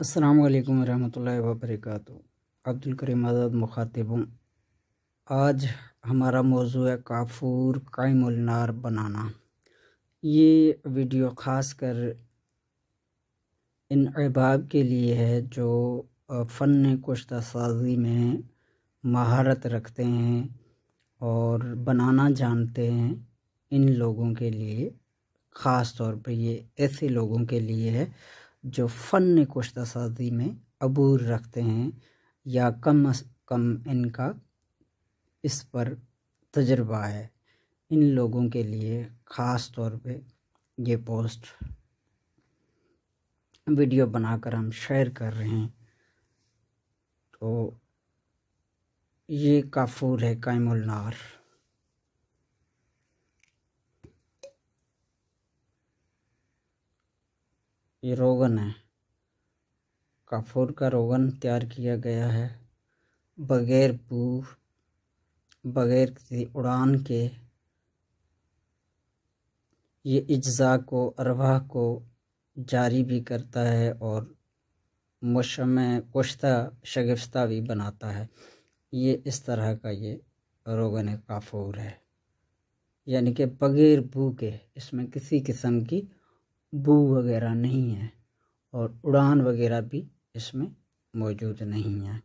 अस्सलामु अलैकुम रहमतुल्लाहि व बरकातुहू। अब्दुल करीम आज़ाद मुखातिब हूँ। आज हमारा मौजू है काफूर कायमुल नार बनाना। ये वीडियो ख़ास कर इन अहबाब के लिए है जो फ़न कुश्ता साज़ी में महारत रखते हैं और बनाना जानते हैं। इन लोगों के लिए ख़ास तौर पे ये ऐसे लोगों के लिए है जो फ़न कुश्ता साज़ी में अबूर रखते हैं या कम अज़ कम इनका इस पर तजुर्बा है। इन लोगों के लिए ख़ास तौर पे ये पोस्ट वीडियो बनाकर हम शेयर कर रहे हैं। तो ये काफूर है कायमुल नार। ये रोगन है, काफूर का रोगन तैयार किया गया है बग़ैर बू, बग़ैर किसी उड़ान के। ये इज्ज़ा को अरवाह को जारी भी करता है और मुशम्मे कुश्ता शगुफ्ता भी बनाता है। ये इस तरह का ये रोगन काफूर है, यानी कि बग़ैर बू के, इसमें किसी किस्म की बू वगैरह नहीं है और उड़ान वगैरह भी इसमें मौजूद नहीं है।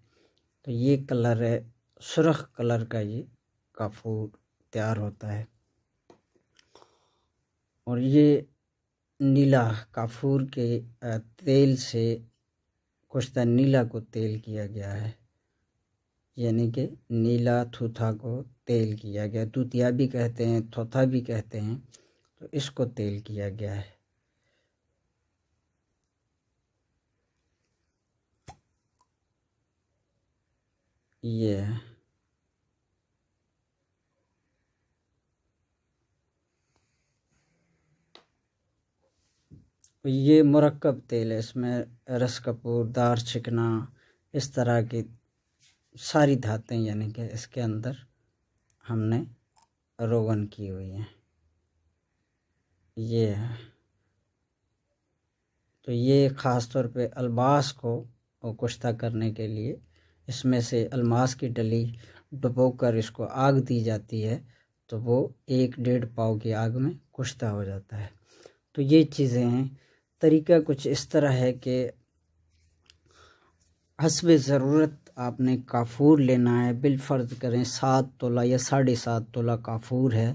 तो ये कलर है, सुर्ख कलर का ये काफूर तैयार होता है। और ये नीला काफूर के तेल से कुश्ता नीला को तेल किया गया है, यानी कि नीला थूथा को तेल किया गया। दूतिया भी कहते हैं, थोथा भी कहते हैं। तो इसको तेल किया गया है। ये है ये मुरक्कब तेल है। इसमें रस कपूर, दार चिकना, इस तरह की सारी धातें यानी कि इसके अंदर हमने रोगन की हुई हैं। ये है। तो ये ख़ास तौर पे अल्मास को कुश्ता करने के लिए इसमें से अल्मास की डली डुबोकर इसको आग दी जाती है, तो वो 1-1.5 पाव की आग में कुश्ता हो जाता है। तो ये चीज़ें हैं। तरीका कुछ इस तरह है कि हस्बे ज़रूरत आपने काफूर लेना है। बिलफ़र्ज़ करें 7 तोला या 7.5 तोला काफूर है,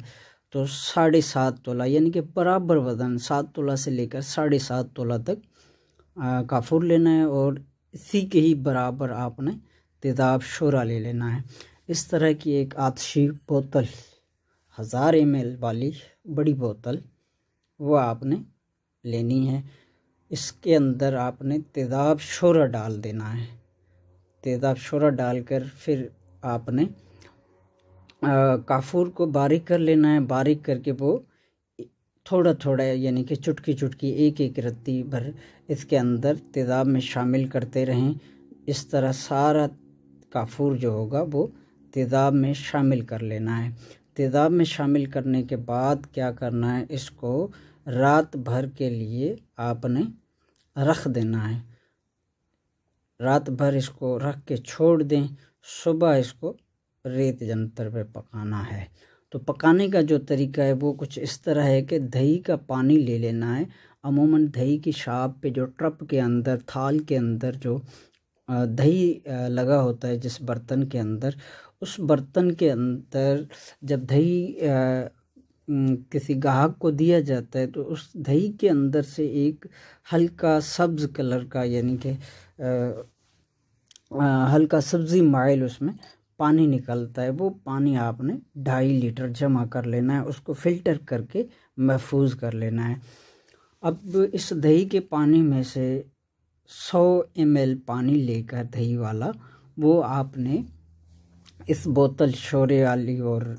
तो 7.5 तोला यानी कि बराबर वज़न 7 तोला से लेकर 7.5 तोला तक काफूर लेना है और इसी के ही बराबर आपने तेज़ाब शोरा ले लेना है। इस तरह की एक आतशी बोतल 1000 ml वाली बड़ी बोतल वो आपने लेनी है। इसके अंदर आपने तेज़ाब शोरा डाल देना है। तेज़ाब शोरा डालकर फिर आपने काफूर को बारीक कर लेना है। बारीक करके वो थोड़ा थोड़ा यानी कि चुटकी चुटकी एक रत्ती भर इसके अंदर तेज़ाब में शामिल करते रहें। इस तरह सारा काफूर जो होगा वो तेज़ाब में शामिल कर लेना है। तेज़ाब में शामिल करने के बाद क्या करना है, इसको रात भर के लिए आपने रख देना है। रात भर इसको रख के छोड़ दें। सुबह इसको रेत जंतर पे पकाना है। तो पकाने का जो तरीका है वो कुछ इस तरह है कि दही का पानी ले लेना है। अमूमन दही की शाप पे जो ट्रप के अंदर, थाल के अंदर जो दही लगा होता है जिस बर्तन के अंदर, उस बर्तन के अंदर जब दही किसी गाहक को दिया जाता है तो उस दही के अंदर से एक हल्का सब्ज़ कलर का यानी कि हल्का सब्ज़ी माइल उसमें पानी निकलता है। वो पानी आपने 2.5 लीटर जमा कर लेना है, उसको फ़िल्टर करके महफूज कर लेना है। अब इस दही के पानी में से 100 ml पानी लेकर दही वाला वो आपने इस बोतल शोरे वाली और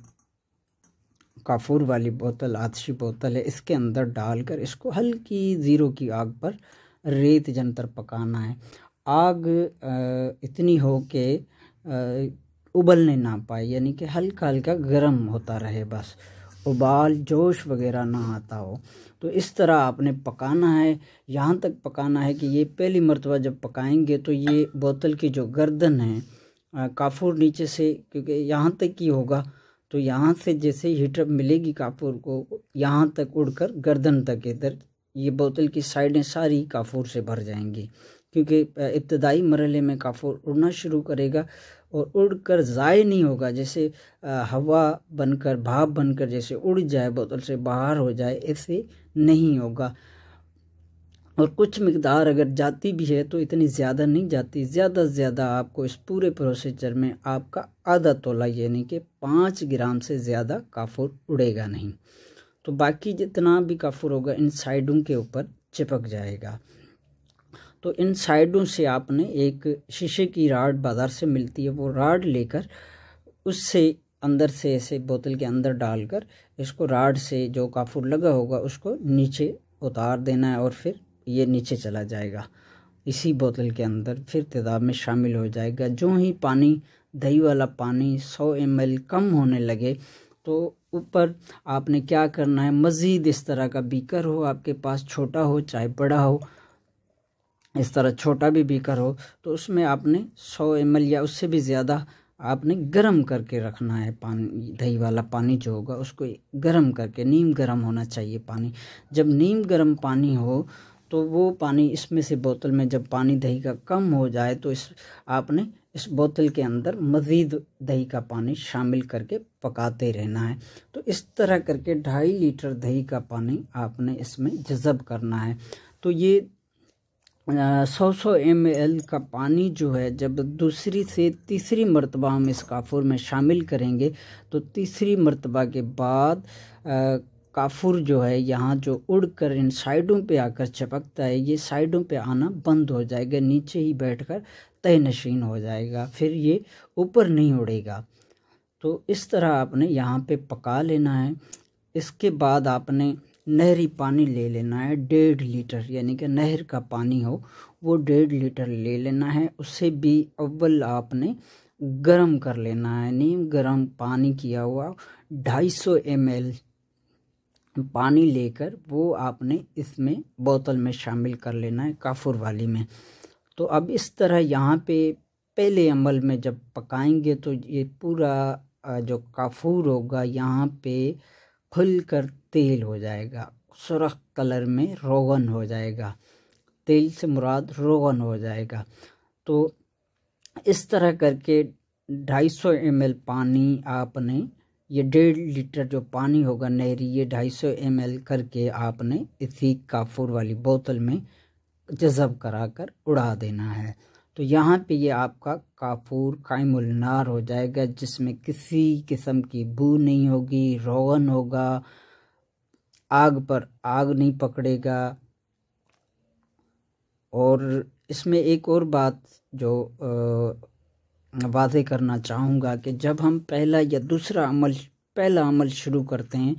काफूर वाली बोतल, आतशी बोतल है, इसके अंदर डालकर इसको हल्की 0 की आग पर रेत जंतर पकाना है। आग इतनी हो कि उबलने ना पाए, यानी कि हल्का हल्का गर्म होता रहे बस। उबाल जोश वगैरह ना आता हो। तो इस तरह आपने पकाना है, यहाँ तक पकाना है कि ये पहली मर्तबा जब पकाएंगे तो ये बोतल की जो गर्दन है काफूर नीचे से, क्योंकि यहाँ तक ही होगा, तो यहाँ से जैसे हीटअप मिलेगी काफूर को, यहाँ तक उड़कर गर्दन तक इधर ये बोतल की साइडें सारी काफूर से भर जाएंगी, क्योंकि इब्तदाई मरहले में काफूर उड़ना शुरू करेगा और उड़कर ज़ाय नहीं होगा। जैसे हवा बनकर भाप बनकर जैसे उड़ जाए बोतल से बाहर हो जाए, ऐसे नहीं होगा। और कुछ मिकदार अगर जाती भी है तो इतनी ज़्यादा नहीं जाती, ज़्यादा से ज़्यादा आपको इस पूरे प्रोसीजर में आपका आधा तोला यानी कि 5 ग्राम से ज़्यादा काफूर उड़ेगा नहीं। तो बाकी जितना भी काफूर होगा इन साइडों के ऊपर चिपक जाएगा। तो इन साइडों से आपने एक शीशे की राड बाज़ार से मिलती है, वो राड लेकर उससे अंदर से ऐसे बोतल के अंदर डालकर इसको राड से जो काफूर लगा होगा उसको नीचे उतार देना है और फिर ये नीचे चला जाएगा इसी बोतल के अंदर, फिर तेज़ाब में शामिल हो जाएगा। जो ही पानी दही वाला पानी 100 ml कम होने लगे तो ऊपर आपने क्या करना है, मज़ीद इस तरह का बीकर हो आपके पास, छोटा हो चाहे बड़ा हो, इस तरह छोटा भी बीकर हो, तो उसमें आपने 100 ml या उससे भी ज़्यादा आपने गरम करके रखना है पानी। दही वाला पानी जो होगा उसको गरम करके, नीम गरम होना चाहिए पानी। जब नीम गरम पानी हो तो वो पानी इसमें से बोतल में जब पानी दही का कम हो जाए तो आपने इस बोतल के अंदर मज़ीद दही का पानी शामिल करके पकाते रहना है। तो इस तरह करके 2.5 लीटर दही का पानी आपने इसमें जज़ब करना है। तो ये 100 ml का पानी जो है जब दूसरी से तीसरी मर्तबा हम इस काफूर में शामिल करेंगे तो तीसरी मर्तबा के बाद काफूर जो है यहाँ जो उड़कर इन साइडों पे आकर चिपकता है, ये साइडों पे आना बंद हो जाएगा, नीचे ही बैठकर तय नशीन हो जाएगा, फिर ये ऊपर नहीं उड़ेगा। तो इस तरह आपने यहाँ पे पका लेना है। इसके बाद आपने नहरी पानी ले लेना है 1.5 लीटर, यानी कि नहर का पानी हो वो 1.5 लीटर ले लेना है। उससे भी अव्वल आपने गरम कर लेना है, नीम गरम पानी किया हुआ 250 ml पानी लेकर वो आपने इसमें बोतल में शामिल कर लेना है काफूर वाली में। तो अब इस तरह यहाँ पे पहले अमल में जब पकाएंगे तो ये पूरा जो काफूर होगा यहाँ पे खुल कर तेल हो जाएगा, सुर्ख कलर में रोगन हो जाएगा, तेल से मुराद रोगन हो जाएगा। तो इस तरह करके 250 ml पानी आपने, ये 1.5 लीटर जो पानी होगा नहरी, ये 250 ml करके आपने इसी काफूर वाली बोतल में जज़ब कराकर उड़ा देना है। तो यहाँ पे ये आपका काफूर कायमुल नार हो जाएगा, जिसमें किसी किस्म की बू नहीं होगी, रोगन होगा, आग पर आग नहीं पकड़ेगा। और इसमें एक और बात जो वाज़े करना चाहूँगा कि जब हम पहला या दूसरा पहला अमल शुरू करते हैं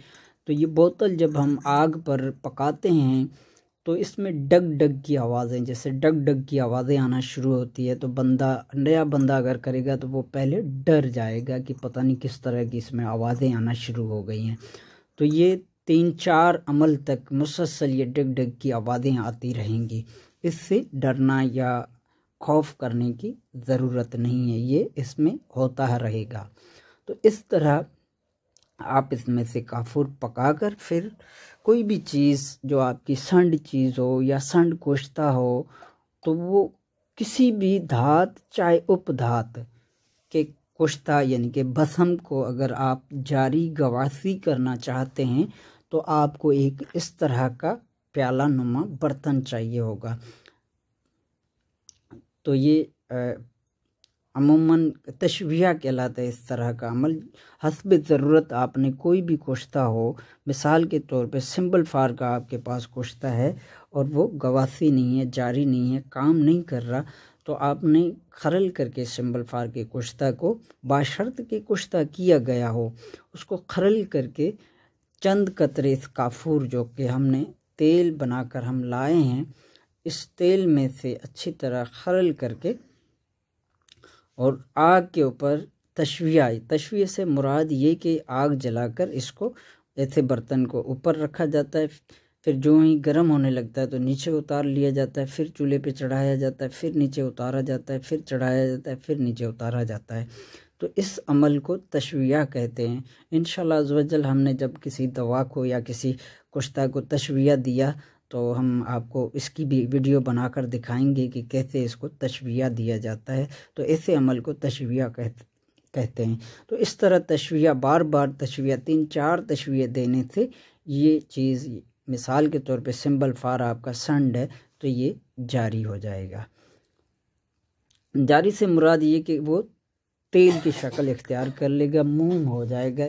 तो ये बोतल जब हम आग पर पकाते हैं तो इसमें डग डग की आवाज़ें, जैसे डग डग की आवाज़ें आना शुरू होती है, तो नया बंदा अगर करेगा तो वो पहले डर जाएगा कि पता नहीं किस तरह की इसमें आवाज़ें आना शुरू हो गई हैं। तो ये 3-4 अमल तक मुसलसल ये डग डग की आवाज़ें आती रहेंगी, इससे डरना या खौफ करने की ज़रूरत नहीं है, ये इसमें होता रहेगा। तो इस तरह आप इसमें से काफूर पकाकर फिर कोई भी चीज़ जो आपकी संड चीज़ हो या संड कुश्ता हो, तो वो किसी भी धात चाहे उपधात के कुश्ता यानी कि भस्म को अगर आप जारी गवासी करना चाहते हैं तो आपको एक इस तरह का प्याला नुमा बर्तन चाहिए होगा। तो ये अमूमन तशविया कहलाता है इस तरह का अमल। हस्ब ज़रूरत आपने कोई भी कुश्ता हो, मिसाल के तौर पे सिंबल फार का आपके पास कुश्ता है और वो गवासी नहीं है, जारी नहीं है, काम नहीं कर रहा, तो आपने खरल करके सिंबल फार के कुश्ता को बाशर्त के कुश्ता किया गया हो उसको खरल करके चंद कतरे इस काफूर जो कि हमने तेल बनाकर हम लाए हैं, इस तेल में से अच्छी तरह खरल करके और आग के ऊपर तशविया से मुराद ये कि आग जलाकर इसको ऐसे बर्तन को ऊपर रखा जाता है, फिर जो ही गर्म होने लगता है तो नीचे उतार लिया जाता है, फिर चूल्हे पे चढ़ाया जाता है, फिर नीचे उतारा जाता है, फिर चढ़ाया जाता है, फिर नीचे उतारा जाता है। तो इस अमल को तशविया कहते हैं। इंशाल्लाह अज़्ज़वजल हमने जब किसी दवा को या किसी कुश्ता को तशविया दिया तो हम आपको इसकी भी वीडियो बनाकर दिखाएंगे कि कैसे इसको तशविया दिया जाता है। तो ऐसे अमल को तशविया कहते हैं। तो इस तरह तशविया, बार बार तशविया, 3-4 तशविया देने से ये चीज़, मिसाल के तौर पे सिंबल फार आपका संड है तो ये जारी हो जाएगा। जारी से मुराद ये कि वो तेल की शक्ल इख्तियार कर लेगा, मूंग हो जाएगा।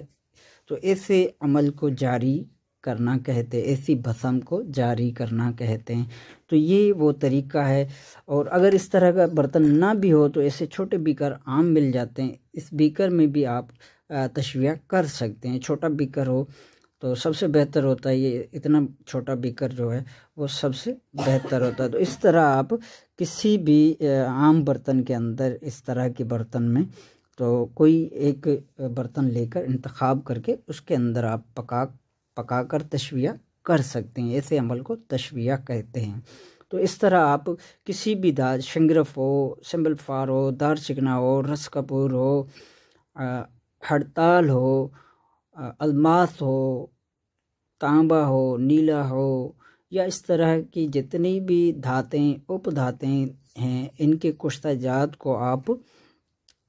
तो ऐसे अमल को जारी करना कहते हैं, ऐसी भस्म को जारी करना कहते हैं। तो ये वो तरीका है। और अगर इस तरह का बर्तन ना भी हो तो ऐसे छोटे बीकर आम मिल जाते हैं, इस बीकर में भी आप तशविया कर सकते हैं। छोटा बीकर हो तो सबसे बेहतर होता है, ये इतना छोटा बीकर जो है वो सबसे बेहतर होता है। तो इस तरह आप किसी भी आम बर्तन के अंदर, इस तरह के बर्तन में, तो कोई एक बर्तन लेकर इंतखाब करके उसके अंदर आप पकाकर तशविया कर सकते हैं। ऐसे अमल को तशविया कहते हैं। तो इस तरह आप किसी भी दाल, शंगरफ हो, सिंबल फार हो, दार चिकना हो, रस कपूर हो, हड़ताल हो, अलमास हो, तांबा हो, नीला हो, या इस तरह की जितनी भी धातें, उपधातें हैं, इनके कुश्ता जात को आप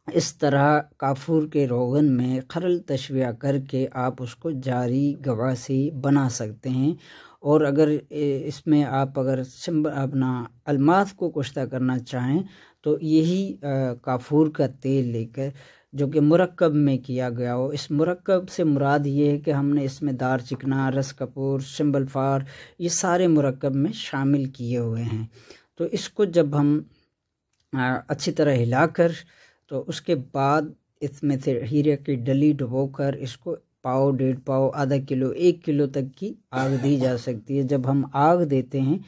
इस तरह काफूर के रोगन में खरल तशविया करके आप उसको जारी गवासी बना सकते हैं। और अगर इसमें आप अगर अपना अलमास को कुश्ता करना चाहें तो यही काफूर का तेल लेकर, जो कि मुरक्कब में किया गया हो, इस मुरक्कब से मुराद ये है कि हमने इसमें दार चिकना, रस कपूर, सिंबल फार, ये सारे मुरक्कब में शामिल किए हुए हैं। तो इसको जब हम अच्छी तरह हिलाकर, तो उसके बाद इसमें से हीरे की डली डुबोकर इसको पाव, 1.5 पाव, आधा किलो, 1 किलो तक की आग दी जा सकती है। जब हम आग देते हैं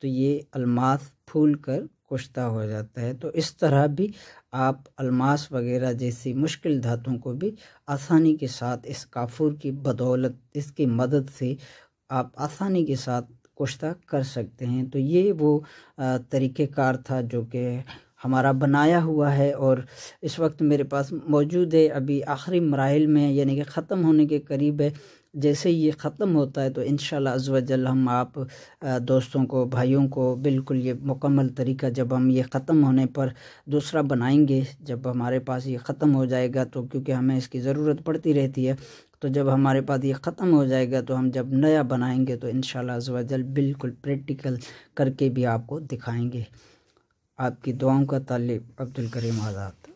तो ये अलमास फूल कर कुश्ता हो जाता है। तो इस तरह भी आप अलमास वगैरह जैसी मुश्किल धातुओं को भी आसानी के साथ इस काफूर की बदौलत, इसकी मदद से आप आसानी के साथ कुश्ता कर सकते हैं। तो ये वो तरीक़ेकार था जो कि हमारा बनाया हुआ है और इस वक्त मेरे पास मौजूद है। अभी आखिरी मराहिल में, यानी कि ख़त्म होने के करीब है। जैसे ही ये ख़त्म होता है तो इंशाल्लाह अज़्ज़ व जल हम आप दोस्तों को, भाइयों को बिल्कुल ये मुकम्मल तरीका, जब हम ये ख़त्म होने पर दूसरा बनाएंगे, जब हमारे पास ये ख़त्म हो जाएगा, तो क्योंकि हमें इसकी ज़रूरत पड़ती रहती है, तो जब हमारे पास ये ख़त्म हो जाएगा तो हम जब नया बनाएंगे तो इंशाल्लाह अज़्ज़ व जल बिल्कुल प्रैक्टिकल करके भी आपको दिखाएंगे। आपकी दुआओं का तालिब, अब्दुल करीम आज़ाद।